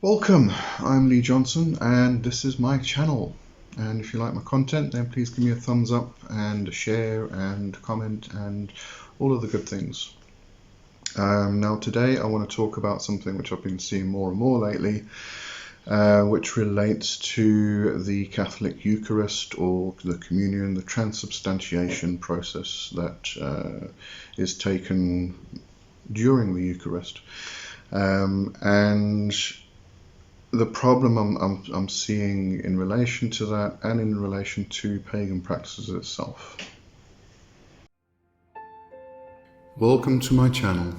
Welcome, I'm Lee Johnson and this is my channel, and if you like my content then please give me a thumbs up and a share and comment and all of the good things. Now today I want to talk about something which I've been seeing more and more lately, which relates to the Catholic Eucharist or the communion, the transubstantiation process that is taken during the Eucharist. And the problem I'm seeing in relation to that and in relation to pagan practices itself. Welcome to my channel.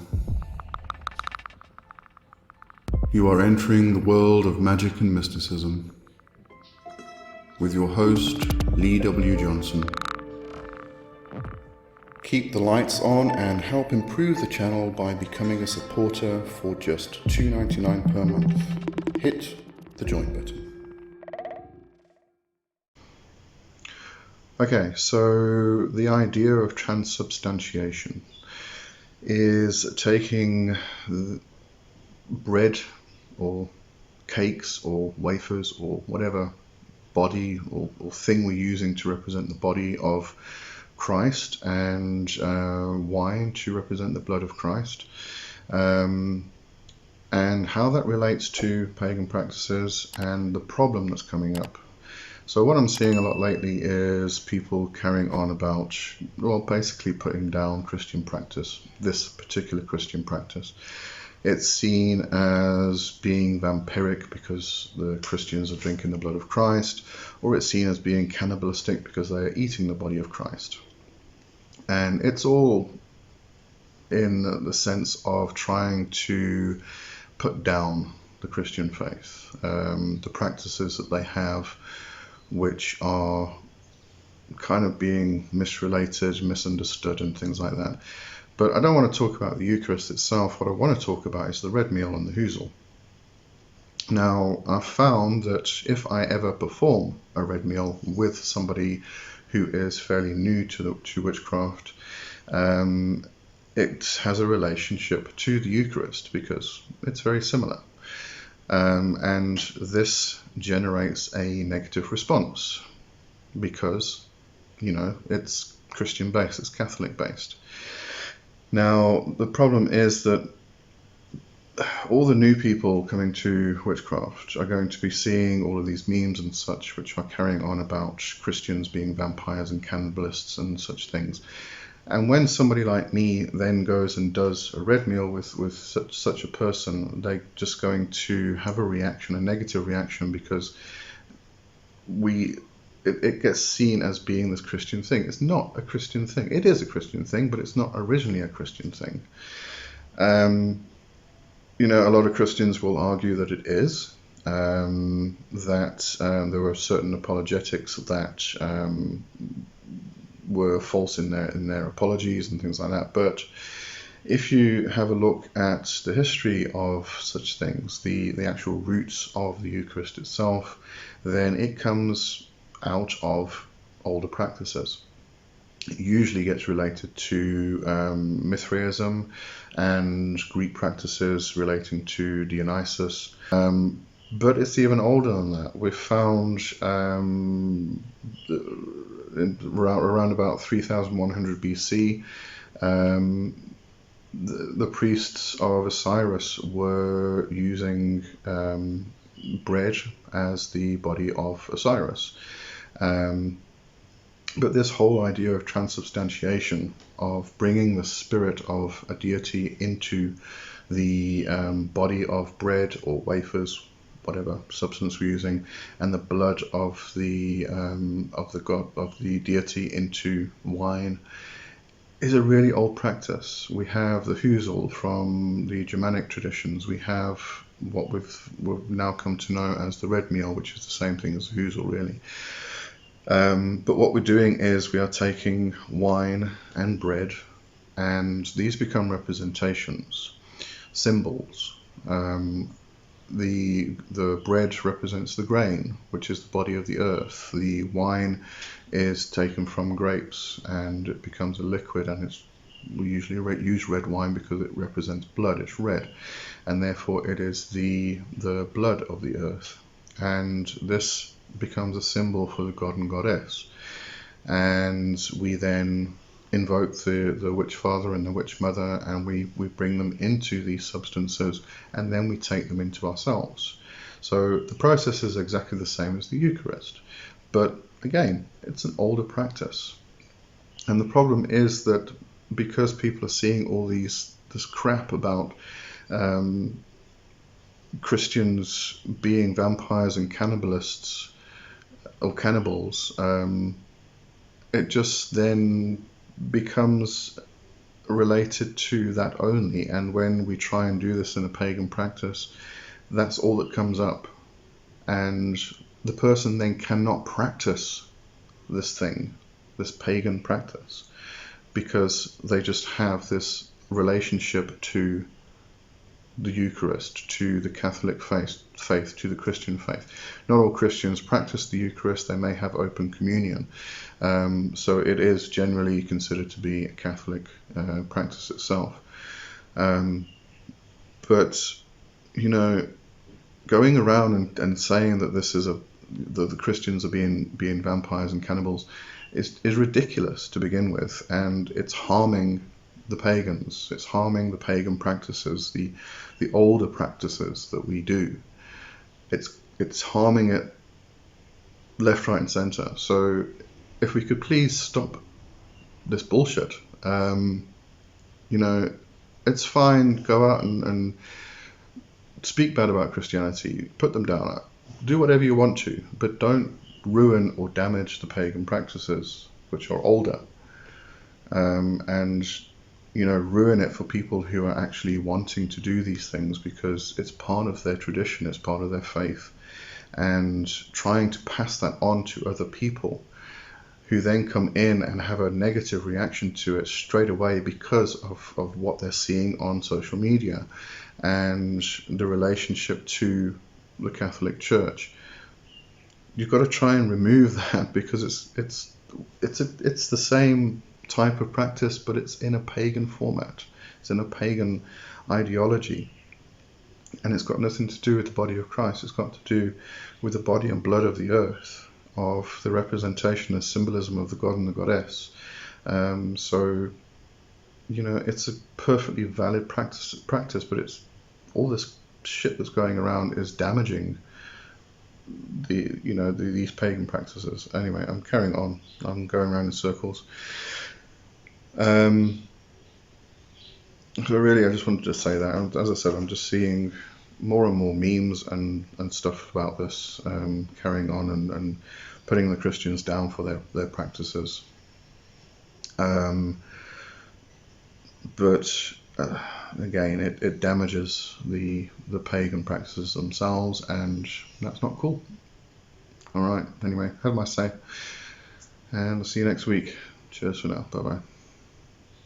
You are entering the world of magic and mysticism with your host, Lee W. Johnson. Keep the lights on and help improve the channel by becoming a supporter for just $2.99 per month. Hit the join button. Okay, so the idea of transubstantiation is taking bread or cakes or wafers or whatever body or thing we're using to represent the body of Christ and wine to represent the blood of Christ, and how that relates to pagan practices and the problem that's coming up. So what I'm seeing a lot lately is people carrying on about, well, basically putting down Christian practice, this particular Christian practice. It's seen as being vampiric because the Christians are drinking the blood of Christ, or it's seen as being cannibalistic because they are eating the body of Christ. And it's all in the sense of trying to put down the Christian faith, the practices that they have, which are kind of being misrelated, misunderstood and things like that. But I don't want to talk about the Eucharist itself. What I want to talk about is the red meal and the houzle. Now, I've found that if I ever perform a red meal with somebody who is fairly new to witchcraft, it has a relationship to the Eucharist because it's very similar. And this generates a negative response because, you know, it's Christian based, it's Catholic based. Now, the problem is that all the new people coming to witchcraft are going to be seeing all of these memes and such which are carrying on about Christians being vampires and cannibalists and such things. And when somebody like me then goes and does a red meal with such a person, they're just going to have a reaction, a negative reaction, because it gets seen as being this Christian thing. It's not a Christian thing. It is a Christian thing, but it's not originally a Christian thing. You know, a lot of Christians will argue that it is, that there were certain apologetics that were false in their apologies and things like that. But if you have a look at the history of such things, the actual roots of the Eucharist itself, then it comes out of older practices. It usually gets related to Mithraism and Greek practices relating to Dionysus. But it's even older than that. We've found around about 3100 BC, the priests of Osiris were using bread as the body of Osiris. But this whole idea of transubstantiation, of bringing the spirit of a deity into the body of bread or wafers, whatever substance we're using, and the blood of the god, of the deity into wine, is a really old practice. We have the houzle from the Germanic traditions. We have what we've now come to know as the red meal, which is the same thing as the houzle, really. But what we're doing is we are taking wine and bread, and these become representations, symbols. The bread represents the grain, which is the body of the earth. The wine is taken from grapes and it becomes a liquid, and it's We usually use red wine because it represents blood. It's red, and therefore it is the blood of the earth. And this becomes a symbol for the god and goddess. And we then invoke the witch father and the witch mother, and we bring them into these substances, and then we take them into ourselves. So the process is exactly the same as the Eucharist, but again, it's an older practice. And the problem is that because people are seeing all this crap about Christians being vampires and cannibalists or cannibals, it just then becomes related to that only. And when we try and do this in a pagan practice, that's all that comes up, and the person then cannot practice this thing, this pagan practice, because they just have this relationship to the Eucharist, to the Catholic faith, to the Christian faith. Not all Christians practice the Eucharist. They may have open communion. So it is generally considered to be a Catholic practice itself. But, you know, going around and saying that this is that the Christians are being vampires and cannibals is ridiculous to begin with, and it's harming the pagans. It's harming the pagan practices, the older practices that we do. It's harming it left, right, and centre. So if we could please stop this bullshit. You know, it's fine. Go out and speak bad about Christianity. Put them down. Do whatever you want to, but don't ruin or damage the pagan practices, which are older. And you know, ruin it for people who are actually wanting to do these things because it's part of their tradition, it's part of their faith, and trying to pass that on to other people who then come in and have a negative reaction to it straight away because of what they're seeing on social media and the relationship to the Catholic Church. You've got to try and remove that, because it's the same type of practice, but it's in a pagan format. It's in a pagan ideology, and it's got nothing to do with the body of Christ. It's got to do with the body and blood of the earth, of the representation and symbolism of the god and the goddess. So, you know, it's a perfectly valid practice, but it's all this shit that's going around is damaging these pagan practices. Anyway, I'm carrying on. I'm going around in circles. So really, I just wanted to say that. As I said, I'm just seeing more and more memes and stuff about this, carrying on and putting the Christians down for their practices. But again, it damages the pagan practices themselves, and that's not cool. All right. Anyway, have a nice day, and I'll see you next week. Cheers for now. Bye bye.